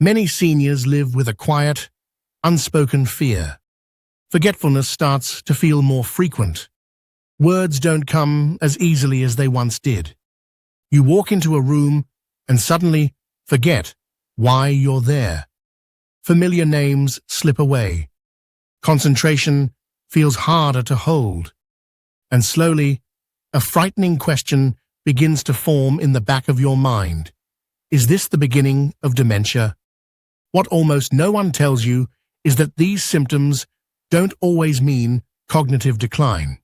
Many seniors live with a quiet, unspoken fear. Forgetfulness starts to feel more frequent. Words don't come as easily as they once did. You walk into a room and suddenly forget why you're there. Familiar names slip away. Concentration feels harder to hold. And slowly, a frightening question begins to form in the back of your mind. Is this the beginning of dementia? What almost no one tells you is that these symptoms don't always mean cognitive decline.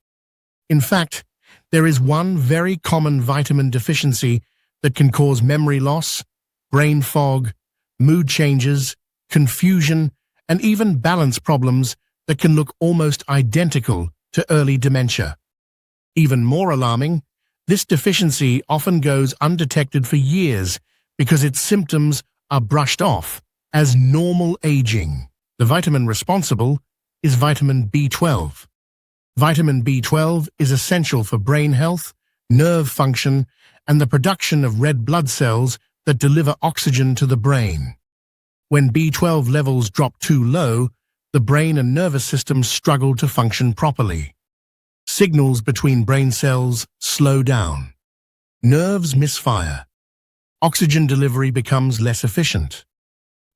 In fact, there is one very common vitamin deficiency that can cause memory loss, brain fog, mood changes, confusion, and even balance problems that can look almost identical to early dementia. Even more alarming, this deficiency often goes undetected for years because its symptoms are brushed off as normal aging. The vitamin responsible is vitamin B12. Vitamin B12 is essential for brain health, nerve function, and the production of red blood cells that deliver oxygen to the brain. When B12 levels drop too low, the brain and nervous system struggle to function properly. Signals between brain cells slow down. Nerves misfire. Oxygen delivery becomes less efficient.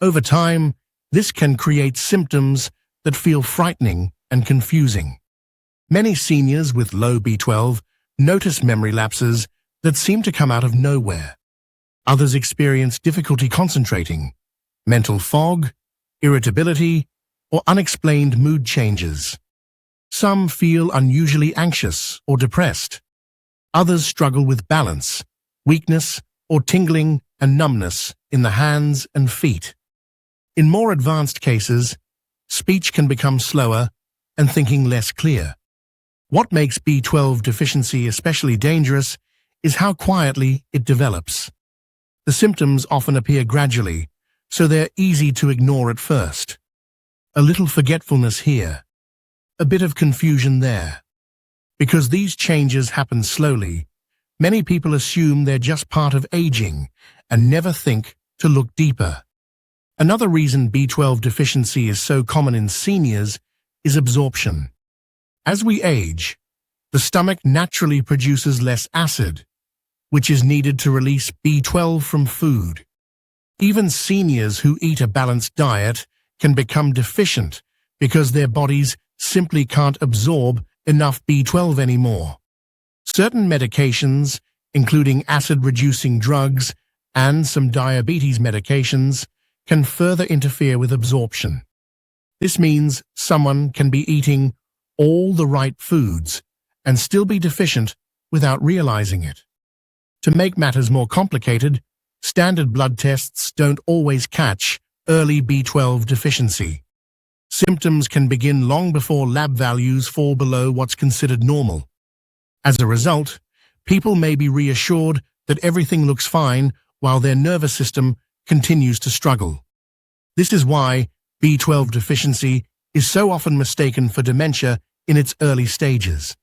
Over time, this can create symptoms that feel frightening and confusing. Many seniors with low B12 notice memory lapses that seem to come out of nowhere. Others experience difficulty concentrating, mental fog, irritability, or unexplained mood changes. Some feel unusually anxious or depressed. Others struggle with balance, weakness, or tingling and numbness in the hands and feet. In more advanced cases, speech can become slower and thinking less clear. What makes B12 deficiency especially dangerous is how quietly it develops. The symptoms often appear gradually, so they're easy to ignore at first. A little forgetfulness here, a bit of confusion there. Because these changes happen slowly, many people assume they're just part of aging and never think to look deeper. Another reason B12 deficiency is so common in seniors is absorption. As we age, the stomach naturally produces less acid, which is needed to release B12 from food. Even seniors who eat a balanced diet can become deficient because their bodies simply can't absorb enough B12 anymore. Certain medications, including acid-reducing drugs and some diabetes medications, can further interfere with absorption. This means someone can be eating all the right foods and still be deficient without realizing it. To make matters more complicated, standard blood tests don't always catch early B12 deficiency. Symptoms can begin long before lab values fall below what's considered normal. As a result, people may be reassured that everything looks fine while their nervous system continues to struggle. This is why B12 deficiency is so often mistaken for dementia in its early stages.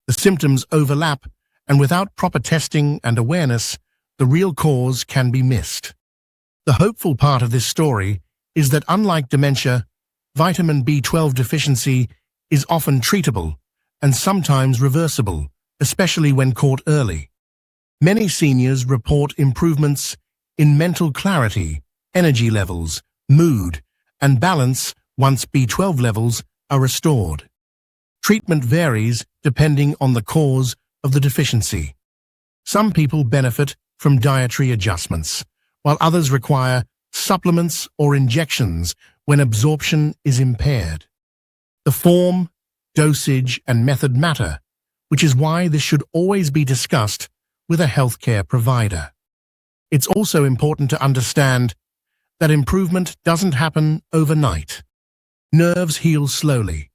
The symptoms overlap, and without proper testing and awareness, the real cause can be missed. The hopeful part of this story is that unlike dementia, vitamin B12 deficiency is often treatable and sometimes reversible, especially when caught early. Many seniors report improvements in mental clarity, energy levels, mood, and balance once B12 levels are restored. Treatment varies depending on the cause of the deficiency. Some people benefit from dietary adjustments, while others require supplements or injections when absorption is impaired. The form, dosage, and method matter, which is why this should always be discussed with a healthcare provider. It's also important to understand that improvement doesn't happen overnight. Nerves heal slowly.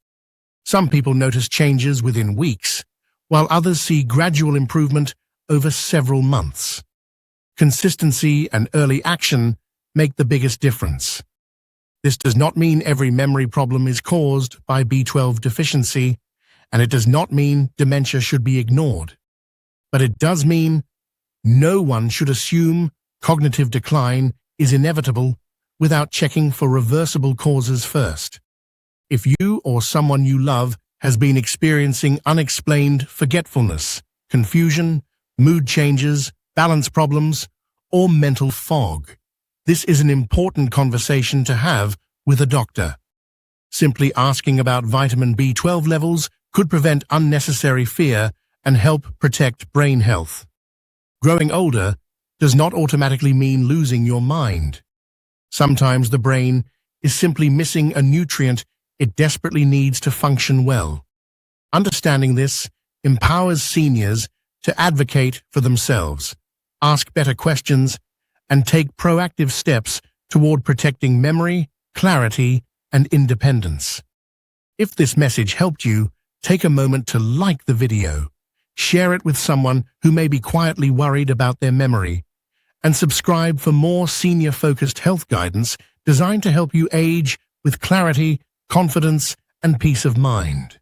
Some people notice changes within weeks, while others see gradual improvement over several months. Consistency and early action make the biggest difference. This does not mean every memory problem is caused by B12 deficiency, and it does not mean dementia should be ignored. But it does mean no one should assume cognitive decline is inevitable without checking for reversible causes first. If you or someone you love has been experiencing unexplained forgetfulness, confusion, mood changes, balance problems, or mental fog, this is an important conversation to have with a doctor. Simply asking about vitamin B12 levels could prevent unnecessary fear and help protect brain health. Growing older does not automatically mean losing your mind. Sometimes the brain is simply missing a nutrient it desperately needs to function well. Understanding this empowers seniors to advocate for themselves, ask better questions, and take proactive steps toward protecting memory, clarity, and independence. If this message helped you, take a moment to like the video, share it with someone who may be quietly worried about their memory, and subscribe for more senior-focused health guidance designed to help you age with clarity, confidence, and peace of mind.